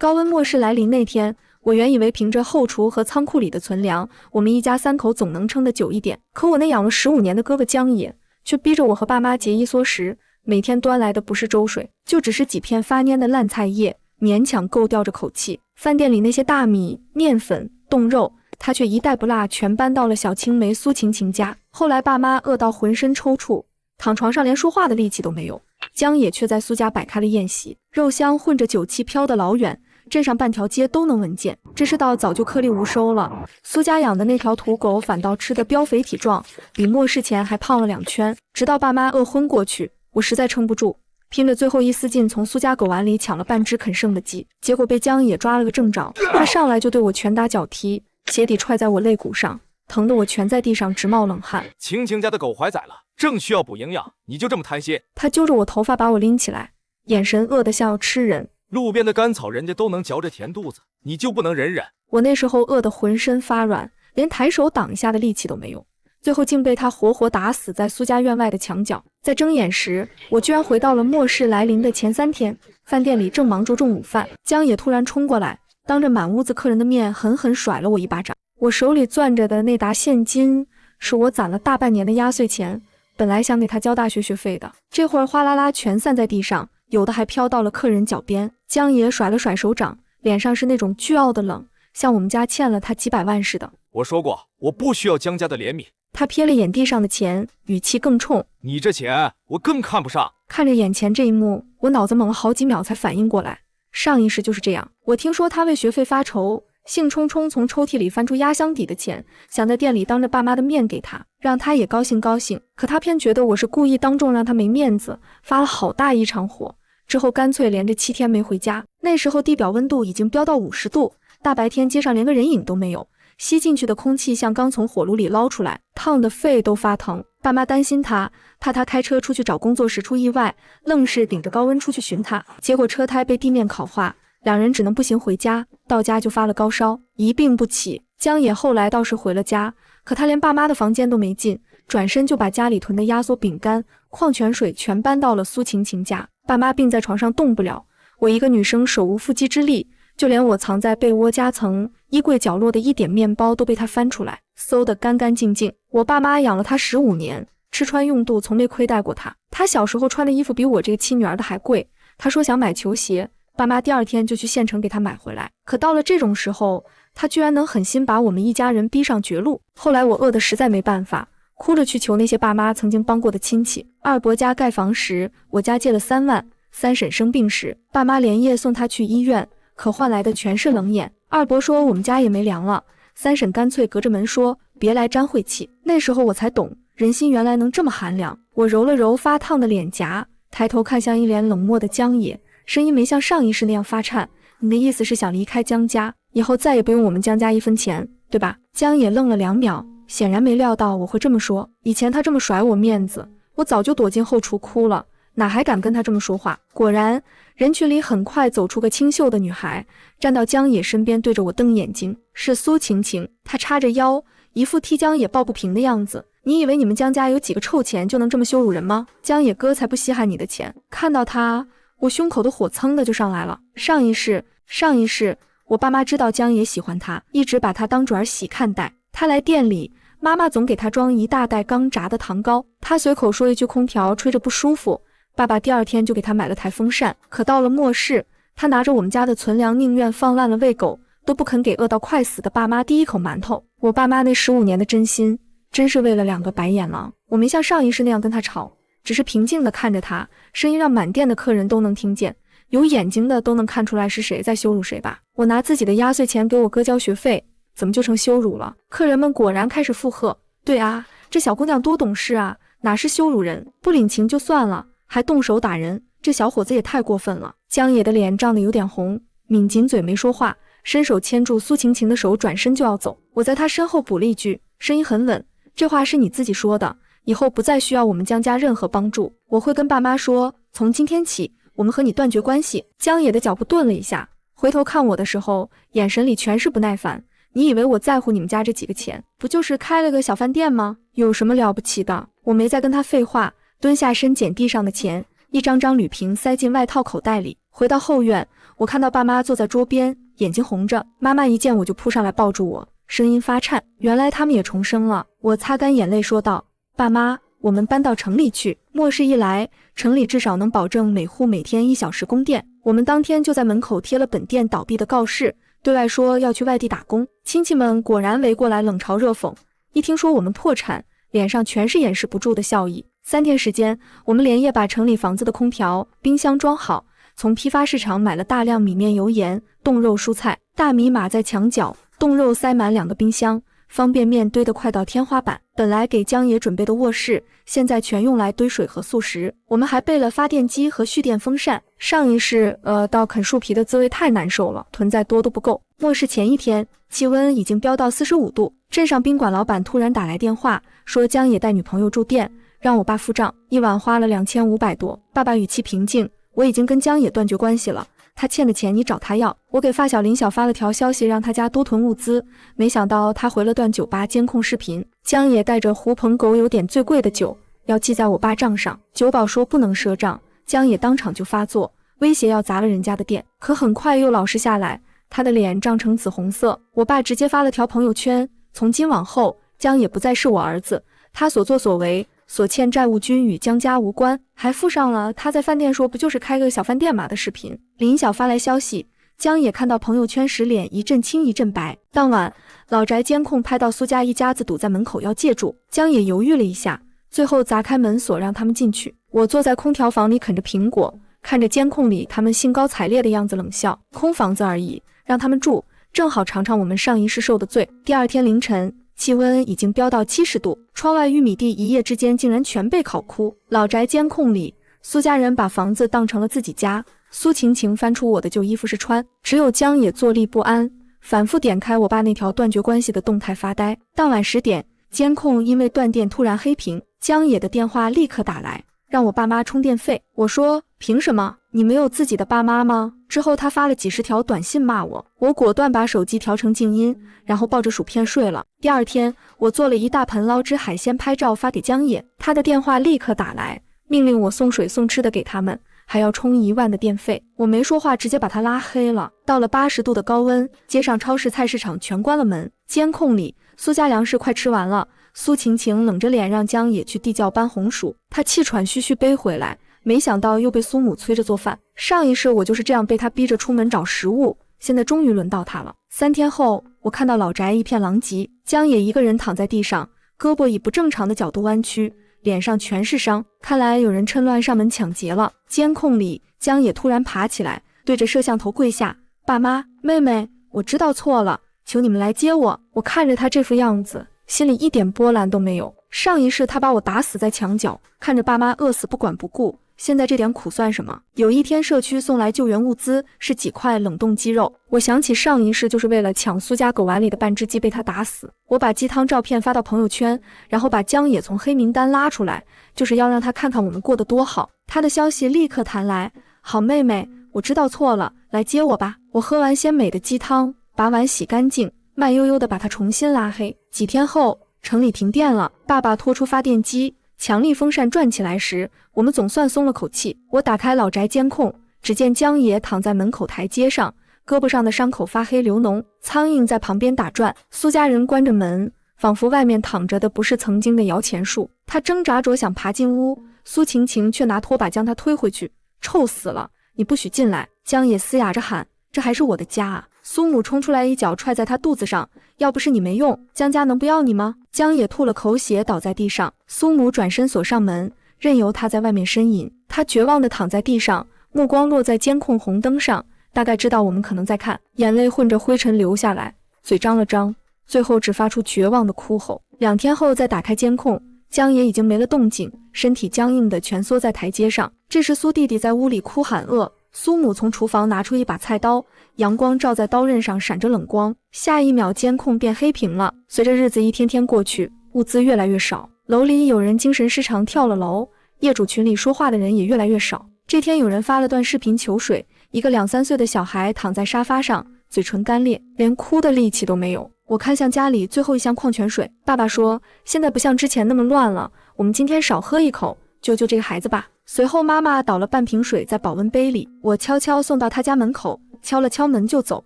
高温末世来临那天，我原以为凭着后厨和仓库里的存粮，我们一家3口总能撑得久一点。可我那养了15年的胳膊僵野，却逼着我和爸妈节衣缩食，每天端来的不是粥水，就只是几片发蔫的烂菜叶，勉强够吊着口气。饭店里那些大米、面粉、冻肉，他却一袋不落全搬到了小青梅苏晴晴家。后来爸妈饿到浑身抽搐，躺床上连说话的力气都没有，江野却在苏家摆开了宴席，肉香混着酒气飘得老远，镇上半条街都能闻见。这世道早就颗粒无收了，苏家养的那条土狗反倒吃得膘肥体壮，比末世前还胖了2圈。直到爸妈饿昏过去，我实在撑不住，拼了最后一丝劲从苏家狗碗里抢了半只啃剩的鸡，结果被江野抓了个正着。他上来就对我拳打脚踢，鞋底踹在我肋骨上，疼得我蜷在地上直冒冷汗。晴晴家的狗怀崽了，正需要补营养，你就这么贪心？他揪着我头发把我拎起来，眼神饿得像要吃人。路边的干草人家都能嚼着填肚子，你就不能忍忍？我那时候饿得浑身发软，连抬手挡一下的力气都没有，最后竟被他活活打死在苏家院外的墙角。在睁眼时，我居然回到了末世来临的前3天。饭店里正忙着种午饭，江野突然冲过来，当着满屋子客人的面狠狠甩了我一巴掌。我手里攥着的那沓现金是我攒了大半年的压岁钱，本来想给他交大学学费的，这会儿哗啦啦全散在地上，有的还飘到了客人脚边。江野甩了甩手掌，脸上是那种倨傲的冷，像我们家欠了他几百万似的。我说过，我不需要江家的怜悯。他瞥了眼地上的钱，语气更冲。你这钱我更看不上。看着眼前这一幕，我脑子懵了好几秒才反应过来，上一世就是这样。我听说他为学费发愁，兴冲冲从抽屉里翻出压箱底的钱，想在店里当着爸妈的面给他，让他也高兴高兴。可他偏觉得我是故意当众让他没面子，发了好大一场火。之后干脆连着7天没回家。那时候地表温度已经飙到50度，大白天街上连个人影都没有，吸进去的空气像刚从火炉里捞出来，烫得肺都发疼。爸妈担心他，怕他开车出去找工作时出意外，愣是顶着高温出去寻他，结果车胎被地面烤化，2人只能步行回家，到家就发了高烧，一病不起。江野后来倒是回了家，可他连爸妈的房间都没进，转身就把家里囤的压缩饼干、矿泉水全搬到了苏晴晴家。爸妈病在床上动不了，我一个女生手无缚鸡之力，就连我藏在被窝夹层、衣柜角落的一点面包都被他翻出来，馊得干干净净。我爸妈养了他15年，吃穿用度从没亏待过他。他小时候穿的衣服比我这个亲女儿的还贵，他说想买球鞋，爸妈第2天就去县城给他买回来。可到了这种时候，他居然能狠心把我们一家人逼上绝路。后来我饿得实在没办法，哭着去求那些爸妈曾经帮过的亲戚。二伯家盖房时，我家借了3万；三婶生病时，爸妈连夜送她去医院，可换来的全是冷眼。二伯说我们家也没粮了，三婶干脆隔着门说别来沾晦气。那时候我才懂，人心原来能这么寒凉。我揉了揉发烫的脸颊，抬头看向一脸冷漠的江野，声音没像上一世那样发颤。你的意思是想离开江家，以后再也不用我们江家1分钱，对吧？江野愣了2秒，显然没料到我会这么说。以前他这么甩我面子，我早就躲进后厨哭了，哪还敢跟他这么说话。果然，人群里很快走出个清秀的女孩，站到江野身边，对着我瞪眼睛。是苏晴晴，她叉着腰，一副替江野抱不平的样子。你以为你们江家有几个臭钱就能这么羞辱人吗？江野哥才不稀罕你的钱。看到他，我胸口的火蹭的就上来了。上一世，我爸妈知道江野喜欢他，一直把他当准儿喜看待。他来店里，妈妈总给他装一大袋刚炸的糖糕，他随口说一句空调吹着不舒服，爸爸第2天就给他买了台风扇。可到了末世，他拿着我们家的存粮，宁愿放烂了喂狗，都不肯给饿到快死的爸妈第一口馒头。我爸妈那15年的真心，真是为了2个白眼狼。我没像上一世那样跟他吵，只是平静地看着他，声音让满店的客人都能听见，有眼睛的都能看出来是谁在羞辱谁吧。我拿自己的压岁钱给我哥交学费，怎么就成羞辱了？客人们果然开始附和。对啊，这小姑娘多懂事啊，哪是羞辱人，不领情就算了，还动手打人，这小伙子也太过分了。江野的脸涨得有点红，抿紧嘴没说话，伸手牵住苏晴晴的手，转身就要走。我在他身后补了一句，声音很稳，这话是你自己说的，以后不再需要我们江家任何帮助，我会跟爸妈说，从今天起我们和你断绝关系。江野的脚步顿了一下，回头看我的时候，眼神里全是不耐烦。你以为我在乎你们家这几个钱？不就是开了个小饭店吗？有什么了不起的？我没再跟他废话，蹲下身捡地上的钱，一张张铝瓶塞进外套口袋里。回到后院，我看到爸妈坐在桌边，眼睛红着。妈妈一见我就扑上来抱住我，声音发颤。原来他们也重生了。我擦干眼泪说道：爸妈，我们搬到城里去。末世一来，城里至少能保证每户每天1小时供电。我们当天就在门口贴了本店倒闭的告示，对外说要去外地打工。亲戚们果然围过来冷嘲热讽，一听说我们破产，脸上全是掩饰不住的笑意。3天时间，我们连夜把城里房子的空调、冰箱装好，从批发市场买了大量米面油盐、冻肉蔬菜。大米码在墙角，冻肉塞满2个冰箱，方便面堆得快到天花板。本来给江野准备的卧室，现在全用来堆水和速食。我们还备了发电机和蓄电风扇。上一世到啃树皮的滋味太难受了，囤再多都不够。末世前一天，气温已经飙到45度。镇上宾馆老板突然打来电话，说江野带女朋友住店，让我爸付账，一晚花了2500多。爸爸语气平静，我已经跟江野断绝关系了，他欠的钱你找他要。我给发小林晓发了条消息，让他家多囤物资，没想到他回了段酒吧监控视频，江野带着狐朋狗友点最贵的酒，要记在我爸账上。酒保说不能赊账，江野当场就发作，威胁要砸了人家的店，可很快又老实下来，他的脸涨成紫红色。我爸直接发了条朋友圈，从今往后江野不再是我儿子，他所作所为所欠债务均与江家无关，还附上了他在饭店说不就是开个小饭店嘛的视频。林晓发来消息，江野看到朋友圈时脸一阵青一阵白。当晚老宅监控拍到苏家一家子堵在门口要借住，江野犹豫了一下，最后砸开门锁让他们进去。我坐在空调房里啃着苹果，看着监控里他们兴高采烈的样子冷笑，空房子而已，让他们住，正好尝尝我们上一世受的罪。第二天凌晨，气温已经飙到70度，窗外玉米地一夜之间竟然全被烤枯。老宅监控里，苏家人把房子当成了自己家，苏晴晴翻出我的旧衣服试穿，只有江野坐立不安，反复点开我爸那条断绝关系的动态发呆。当晚10点，监控因为断电突然黑屏，江野的电话立刻打来，让我爸妈充电费。我说凭什么？你没有自己的爸妈吗？之后他发了几十条短信骂我，我果断把手机调成静音，然后抱着薯片睡了。第二天，我做了一大盆捞汁海鲜拍照发给江野，他的电话立刻打来，命令我送水送吃的给他们，还要充1万的电费。我没说话，直接把他拉黑了。到了80度的高温，街上超市菜市场全关了门。监控里，苏家粮食快吃完了，苏晴晴冷着脸让江野去地窖搬红薯，他气喘吁吁背回来，没想到又被苏母催着做饭。上一世我就是这样被他逼着出门找食物，现在终于轮到他了。3天后，我看到老宅一片狼藉，江野一个人躺在地上，胳膊以不正常的角度弯曲，脸上全是伤，看来有人趁乱上门抢劫了。监控里，江野突然爬起来，对着摄像头跪下：爸妈、妹妹，我知道错了，求你们来接我。我看着他这副样子，心里一点波澜都没有。上一世他把我打死在墙角，看着爸妈饿死不管不顾，现在这点苦算什么？有一天社区送来救援物资是几块冷冻鸡肉，我想起上一世就是为了抢苏家狗碗里的半只鸡被他打死。我把鸡汤照片发到朋友圈，然后把江野从黑名单拉出来，就是要让他看看我们过得多好。他的消息立刻弹来：好妹妹，我知道错了，来接我吧。我喝完鲜美的鸡汤，把碗洗干净，慢悠悠地把他重新拉黑。几天后，城里停电了，爸爸拖出发电机，强力风扇转起来时，我们总算松了口气。我打开老宅监控，只见江野躺在门口台阶上，胳膊上的伤口发黑流脓，苍蝇在旁边打转。苏家人关着门，仿佛外面躺着的不是曾经的摇钱树。他挣扎着想爬进屋，苏晴晴却拿拖把将他推回去。臭死了，你不许进来！江野嘶哑着喊，这还是我的家啊！苏母冲出来一脚踹在他肚子上，要不是你没用，江家能不要你吗？江野吐了口血倒在地上，苏母转身锁上门，任由他在外面呻吟。他绝望地躺在地上，目光落在监控红灯上，大概知道我们可能在看，眼泪混着灰尘流下来，嘴张了张，最后只发出绝望的哭吼。2天后再打开监控，江野已经没了动静，身体僵硬地蜷缩在台阶上。这时苏弟弟在屋里哭喊饿，苏母从厨房拿出一把菜刀，阳光照在刀刃上闪着冷光，下一秒监控变黑屏了。随着日子一天天过去，物资越来越少，楼里有人精神失常跳了楼，业主群里说话的人也越来越少。这天有人发了段视频求水，一个2、3岁的小孩躺在沙发上，嘴唇干裂，连哭的力气都没有。我看向家里最后一箱矿泉水，爸爸说现在不像之前那么乱了，我们今天少喝一口，救救这个孩子吧。随后妈妈倒了半瓶水在保温杯里，我悄悄送到她家门口，敲了敲门就走。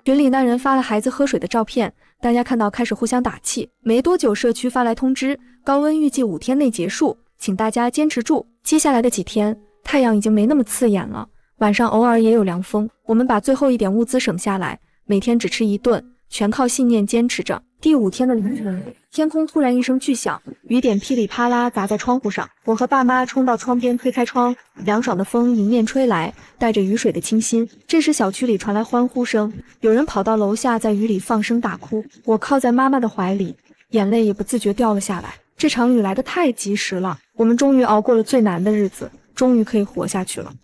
群里那人发了孩子喝水的照片，大家看到开始互相打气。没多久，社区发来通知，高温预计5天内结束，请大家坚持住。接下来的几天，太阳已经没那么刺眼了，晚上偶尔也有凉风。我们把最后一点物资省下来，每天只吃1顿，全靠信念坚持着。第5天的凌晨，天空突然一声巨响，雨点噼里啪啦砸在窗户上。我和爸妈冲到窗边推开窗，凉爽的风迎面吹来，带着雨水的清新。这时小区里传来欢呼声，有人跑到楼下在雨里放声大哭。我靠在妈妈的怀里，眼泪也不自觉掉了下来。这场雨来得太及时了，我们终于熬过了最难的日子，终于可以活下去了。